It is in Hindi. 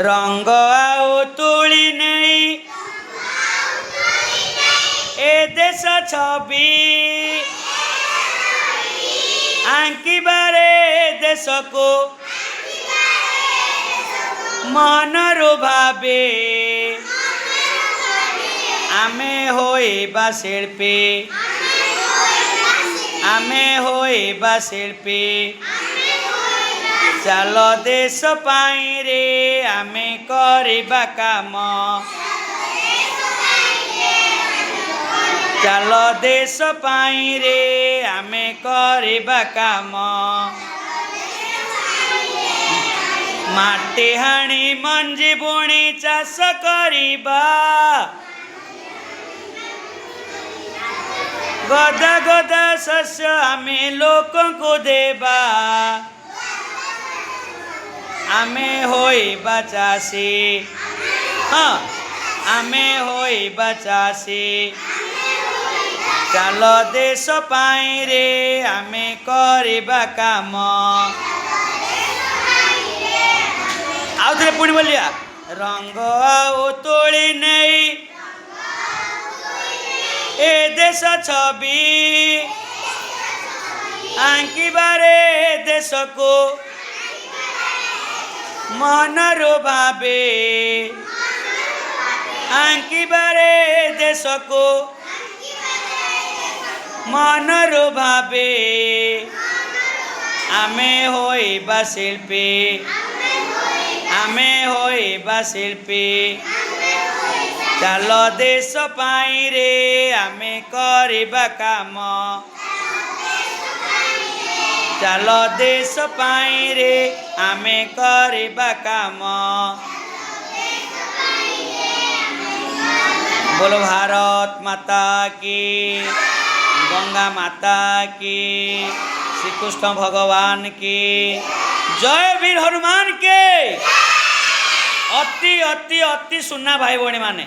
रंग आउ तुली नहीं ए देश छवि आंकिबारे देश को मनरु भावे आमे होइबा शिल्पी आमे होइबा शिल्पी चल देश पाई रे आमे करिबा काम चल देश पाई रे आमे करिबा काम माटी हाणी मंजी बुणी चाष करिबा गदा गदा शस्य आमे लोकं को देबा आमे होइबा चाषी हाँ आमे होइबा चाषी चल देश पाई रे आमे करिबा काम आउ थे पुणी बोलिया रंग आउ तोली नहीं ए देश छवि आंकिबारे देश को मनरु भावे आंकिबारे देश को मनरु भावे आमे होइबा शिल्पी आमे होइबा शिल्पी चल देश पाई रे आमे करिबा काम चल देश पाई रे आमे करिबा काम बोलो भारत माता की गंगा माता की श्री कृष्ण भगवान की जय वीर हनुमान के अति अति अति सुना भाई भौणी माने।